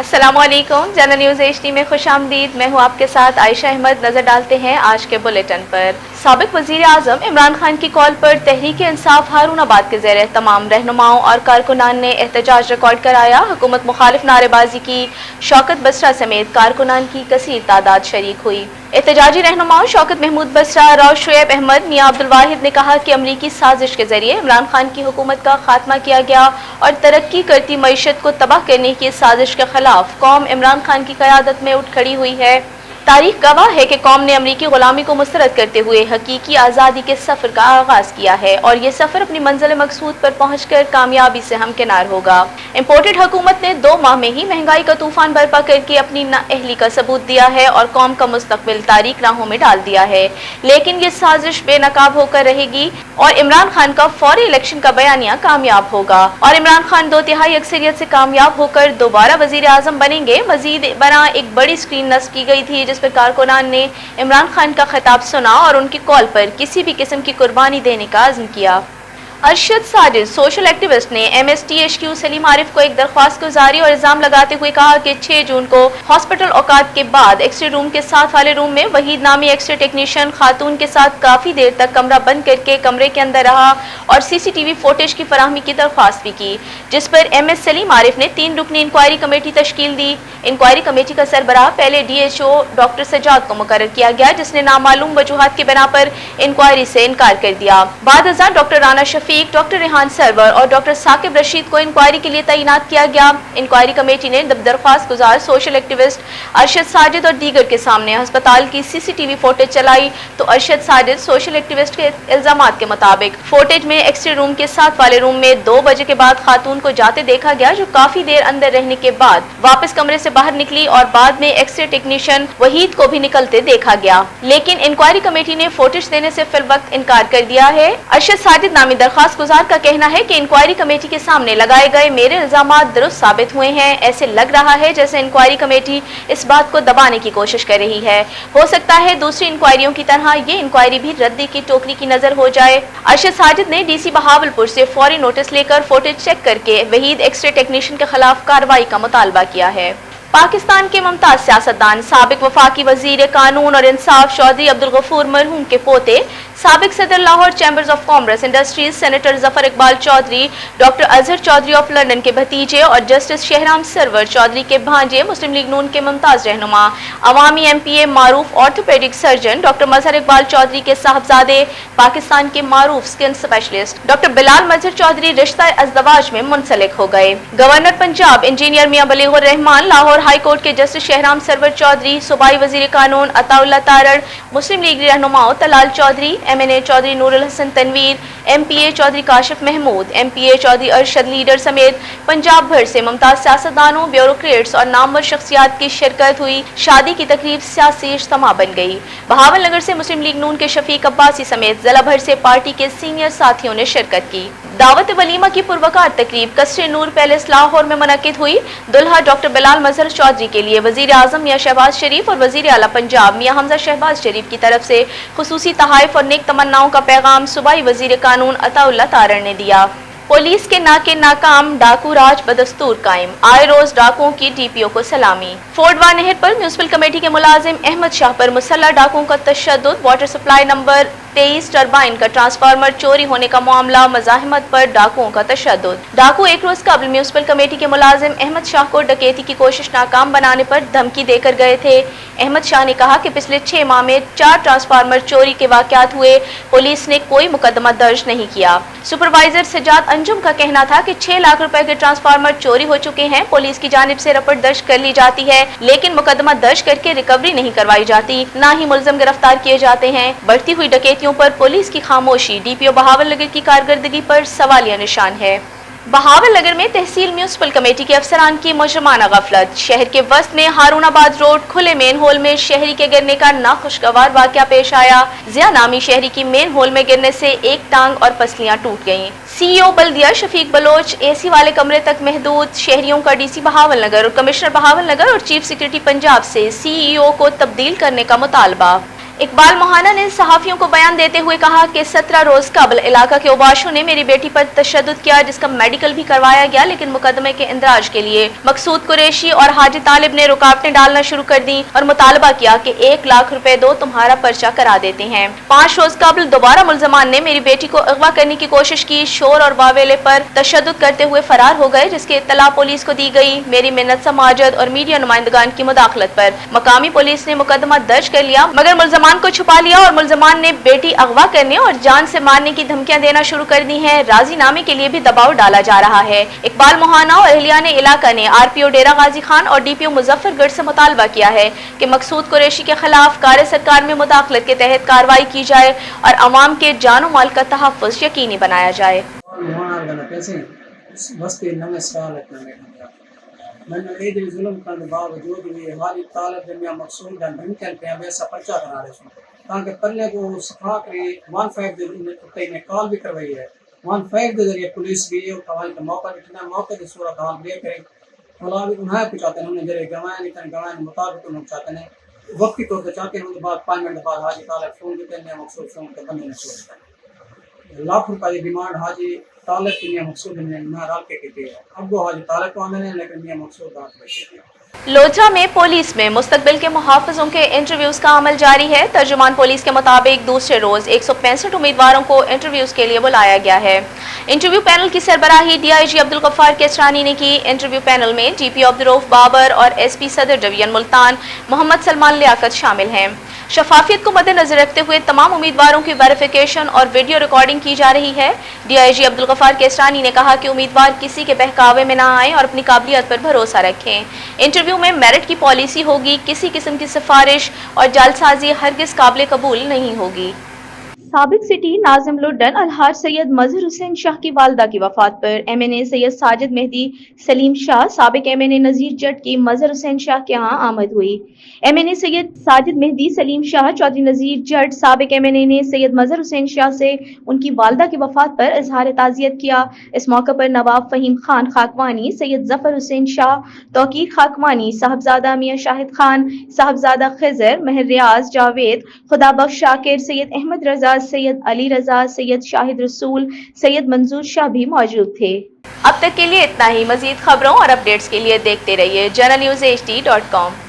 अस्सलामुअलैकुम। General news HD में खुश आमदीद। मैं हूँ आपके साथ आयशा अहमद। नजर डालते हैं आज के बुलेटिन पर। साबिक वजीर आजम इमरान खान की कॉल पर तहरीक इंसाफ हारूनाबाद के ज़ेरे तमाम रहनुमाओं और कारकुनान ने एहतजाज रिकॉर्ड कराया। हुकूमत मुखालिफ नारेबाजी की। शौकत बसरा समेत कारकुनान की कसीर तादाद शरीक हुई। एहतजाजी रहनुमाओं शौकत महमूद बसरा, राव शुएब अहमद, मियां अब्दुल वाहिद ने कहा कि अमरीकी साजिश के जरिए इमरान खान की हुकूमत का खात्मा किया गया और तरक्की करती मईशत को तबाह करने की साजिश के खिलाफ कौम इमरान खान की क़यादत में उठ खड़ी हुई है। तारीख गवाह है कि कौम ने अमरीकी गुलामी को मुस्तरद करते हुए हकीकी आज़ादी के सफ़र का आगाज़ किया है और ये सफ़र अपनी मंजिल मकसूद पर पहुँच कर कामयाबी से हमकिनार होगा। इम्पोर्टेड हुकूमत ने 2 माह में ही महंगाई का तूफान बर्पा करके अपनी नाअहली का सबूत दिया है और कौम का मुस्तकबिल तारीख राहों में डाल दिया है, लेकिन ये साजिश बेनकाब होकर रहेगी और इमरान खान का फौरी इलेक्शन का बयानिया कामयाब होगा और इमरान खान 2/3 अक्सरियत से कामयाब होकर दोबारा वजीर आजम बनेंगे। मजीद बना एक बड़ी स्क्रीन नस्ब की गई थी जिस पर कारकुनान ने इमरान खान का खिताब सुना और उनकी कॉल पर किसी भी किस्म की कुर्बानी देने का अज़्म किया। अरशद साजिद सोशल एक्टिविस्ट ने MSTHQ सलीम आरिफ को एक दरख्वास्त गुजारी और इल्जाम लगाते हुए कहा कि 6 जून को हॉस्पिटल औकात के बाद एक्सरे रूम के साथ वाले रूम में वहीद नामी एक्सरे टेक्नीशियन खातून के साथ काफी देर तक कमरा बंद करके कमरे के अंदर रहा और CCTV फुटेज की फराहमी की दरख्वास्त भी की, जिस पर MS सलीम आरिफ ने 3 रुकनी इंक्वायरी कमेटी तश्कील दी। इंक्वायरी कमेटी का सरबराह पहले DHO डॉक्टर सजाद को मुकर्रर किया गया, जिसने नामालूम वजूहात की बिना पर इंक्वायरी से इनकार कर दिया। बाद अज़ां डॉक्टर राना डॉक्टर रेहान सरवर और डॉक्टर साकिब रशीद को इंक्वायरी के लिए तैनात किया गया। इंक्वायरी कमेटी ने दरख्वास्त गुजार सोशल एक्टिविस्ट अरशद साजिद और दीगर के सामने अस्पताल की CCTV फुटेज चलाई तो अरशद साजिद सोशल एक्टिविस्ट के इल्जामात के मुताबिक फुटेज में एक्सरे रूम के साथ वाले रूम में 2 बजे के बाद खातून को जाते देखा गया, जो काफी देर अंदर रहने के बाद वापस कमरे से बाहर निकली और बाद में एक्सरे टेक्नीशियन वहीद को भी निकलते देखा गया, लेकिन इंक्वायरी कमेटी ने फुटेज देने से फिल वक्त इनकार कर दिया है। अरशद साजिद नामी दरख्वास्त गुजार का कहना है कि इंक्वायरी कमेटी के सामने लगाए गए मेरे इल्जामात दुरुस्त साबित हुए हैं। ऐसे लग रहा है जैसे इंक्वायरी कमेटी इस बात को दबाने की कोशिश कर रही है। हो सकता है दूसरी इंक्वायरियों की तरह ये इंक्वायरी भी रद्दी की टोकरी की नजर हो जाए। अरशद साजिद ने DC बहावलपुर से फौरी नोटिस लेकर फुटेज चेक करके वहीद एक्सरे टेक्नीशियन के खिलाफ कार्रवाई का मुतालबा किया है। पाकिस्तान के मुमताज सियासतदान साबिक वफाकी वजीर कानून और इंसाफ चौधरी अब्दुल गफूर मरहूम के पोते, साबिक सदर Lahore chambers of commerce industries senator Zafar Iqbal Chaudhry, doctor Azhar Chaudhry of London के भतीजे और जस्टिस शहराम सरवर चौधरी के भांजे, मुस्लिम लीग नून के मुमताज रहनुमा अवामी MPA मारूफ orthopaedic surgeon doctor Mazhar Iqbal Chaudhry के साहबजादे, पाकिस्तान के मारूफ skin specialist doctor Bilal Mazhar Chaudhry रिश्ता अज़दवाज में मुंसलिक हो गए। Governor Punjab engineer Mian Balighur Rehman, Lahore high court के जस्टिस शहराम सरवर चौधरी, सूबाई वजीर कानून अताउल्लाह तारड़, मुस्लिम लीग रहनुमाओं Talal Chaudhry, MNA Chaudhry Noorul Hassan Tanveer, MPA Chaudhry Kashif Mahmood, MPA Chaudhry Arshad leader समेत पंजाब भर से मुमताज सियासतदानों, ब्यूरोक्रेट्स और नामवर शख्सियात की शिरकत हुई। शादी की तकरीब सियासी इज्तिमा बन गई। बहावल नगर से मुस्लिम लीग नून के शफीक अब्बासी समेत जिला भर से पार्टी के सीनियर साथियों ने शिरकत की। दावत वलीमा की पुरवकार तकरीब कसरे नूर पैलेस लाहौर में मुनक्किद हुई। दुल्हा डॉक्टर बिलाल मजहर चौधरी के लिए वजीर आजम मियां शहबाज शरीफ और वजीर आला पंजाब मियां हमजा शहबाज शरीफ की तरफ से खुसूसी तहाइफ और नेक तमन्नाओं का पैगाम सूबाई वजीर कानून अताउल्लाह तारड़ ने दिया। पुलिस के नाके नाकाम, डाकू राज बदस्तूर कायम, आए रोज डाकुओं की DPO को सलामी। फोर्डवा नहर पर म्यूनिसिपल कमेटी के मुलाजिम अहमद शाह पर मुसल्लह डाकुओं का तशद्दुद, वाटर सप्लाई नंबर 23 टरबाइन का ट्रांसफार्मर चोरी होने का मामला, मज़ाहमत पर डाकुओं का तशद्दुद। डाकू एक रोज कबल म्यूनिसिपल कमेटी के मुलाजिम अहमद शाह को डकैती की कोशिश नाकाम बनाने पर धमकी देकर गए थे। अहमद शाह ने कहा कि पिछले 6 माह में 4 ट्रांसफार्मर चोरी के वाकयात हुए, पुलिस ने कोई मुकदमा दर्ज नहीं किया। सुपरवाइजर सजाद अंजुम का कहना था कि 6 लाख रुपए के ट्रांसफार्मर चोरी हो चुके हैं। पुलिस की जानिब से रिपोर्ट दर्ज कर ली जाती है, लेकिन मुकदमा दर्ज करके रिकवरी नहीं करवाई जाती, ना ही मुलजिम गिरफ्तार किए जाते हैं। बढ़ती हुई डकैतियों पर पुलिस की खामोशी DPO बहावल नगर की कारकर्दगी पर सवालिया निशान है। बहावल नगर में तहसील म्यूनिसिपल कमेटी के अफसरान की मुजरमाना गफलत। शहर के वस्त में हारूनाबाद रोड खुले मेन होल में शहरी के गिरने का नाखुशगवार वाकया पेश आया। जिया नामी शहरी की मेन होल में गिरने से एक टांग और पसलियां टूट गईं। CEO बल्दिया शफीक बलोच AC वाले कमरे तक महदूद। शहरियों का DC बहावल नगर और कमिश्नर बहावल नगर और चीफ सेक्रेटरी पंजाब से CEO को तब्दील करने का मुतालबा। इकबाल मोहाना ने सहाफियों को बयान देते हुए कहा कि 17 रोज कबल इलाका के उबाशों ने मेरी बेटी पर तशद्दुद किया, जिसका मेडिकल भी करवाया गया, लेकिन मुकदमे के इंदराज के लिए मकसूद कुरैशी और हाजी तालिब ने रुकावटें डालना शुरू कर दी और मुतालबा किया कि 1 लाख रुपए दो, तुम्हारा पर्चा करा देते हैं। 5 रोज कबल दोबारा मुल्जमान ने मेरी बेटी को अगवा करने की कोशिश की, शोर और बावेले पर तशद्दुद करते हुए फरार हो गए, जिसकी इत्तला पुलिस को दी गई। मेरी मिन्नत समाजत और मीडिया नुमाइंदगान की मुदाखलत पर मकामी पुलिस ने मुकदमा दर्ज कर लिया, मगर मुल्जमान को छुपा लिया और मुल्जमान ने बेटी अगवा करने और जान से मारने की धमकियां देना शुरू कर दी हैं। राजीनामे के लिए भी दबाव डाला जा रहा है। इकबाल मोहाना और अहलियान इलाका ने आरपीओ डेरा गाजी खान और डीपीओ मुजफ्फरगढ़ से मुतालबा किया है कि मकसूद कुरैशी के खिलाफ कार्य सरकार में मुदाखलत के तहत कार्रवाई की जाए और अवाम के जानो माल का तहफ़्फ़ुज़ यकीनी बनाया जाए। ताकि पल्ले को सफा करे 15 ने कॉल भी करवाई है। 15 के जरिए पुलिस भी कवाई का मौका बिठना मौके की सूरत हाल ले करें फला भी उन्हें पूछाते हैं उन्हें जरिए गवाएं निकल गवाएं मुताबिक उन्हें चाहते हैं वक्त की तौर पर चाहते हैं उनके बाद 5 मिनट बाद हाजी तालिब फोन देते हैं मकसूद फोन के बंदे ने छोड़ लाख रुपए की डिमांड हाजी तालिब की मियां मकसूद ने नाराल के की है। अब वो हाजी तालिब को आने लेकिन मियां मकसूद दांत बैठे। लोधरा में पुलिस में मुस्तकबिल के मुहाफिजों के इंटरव्यूज का अमल जारी है। तर्जुमान पुलिस के मुताबिक दूसरे रोज 165 उम्मीदवारों को इंटरव्यूज के लिए बुलाया गया है। इंटरव्यू पैनल की सरबराही डीआईजी अब्दुल गफ्फार केसरानी ने की। इंटरव्यू पैनल में डीपीओ अब्दुर्रऊफ बाबर और एसपी सदर डिवीजन मुल्तान मोहम्मद सलमान लियाकत शामिल हैं। शफाफियत को मद्देनजर रखते हुए तमाम उम्मीदवारों की वेरिफिकेशन और वीडियो रिकॉर्डिंग की जा रही है। डीआईजी अब्दुल गफ्फार केसरानी ने कहा कि उम्मीदवार किसी के बहकावे में न आए और अपनी काबिलियत पर भरोसा रखें। इंटरव्यू में मेरिट की पॉलिसी होगी, किसी किस्म की सिफारिश और जालसाजी हरगिज काबिल कबूल नहीं होगी। साबिक सिटी नाजिम लुड्डन अलहाज सैयद मजहर हुसैन शाह की वालदा की वफात पर एमएनए सैयद साजिद मेहदी सलीम शाह साबिक एमएनए नजीर जट की मजहर हुसैन शाह के यहाँ आमद हुई। एमएनए सैयद साजिद मेहदी सलीम शाह चौधरी नजीर जट साबिक एमएनए ने सैयद मजहर हुसैन शाह से उनकी वालदा की वफात पर इजहार ताज़ियत किया। इस मौके पर नवाब फहीम खान खाकवानी, सैयद जफर हुसैन शाह, तौकीर खाकवानी, साहबजादा मियां शाहिद खान, साहबजादा खिजर, महर रियाज जावेद, खुदाबख्श शाकिर, सैयद अहमद रजा, सैयद अली रजा, सैयद शाहिद रसूल, सैयद मंजूर शाह भी मौजूद थे। अब तक के लिए इतना ही। मजीद खबरों और अपडेट्स के लिए देखते रहिए JanNewsHD.com।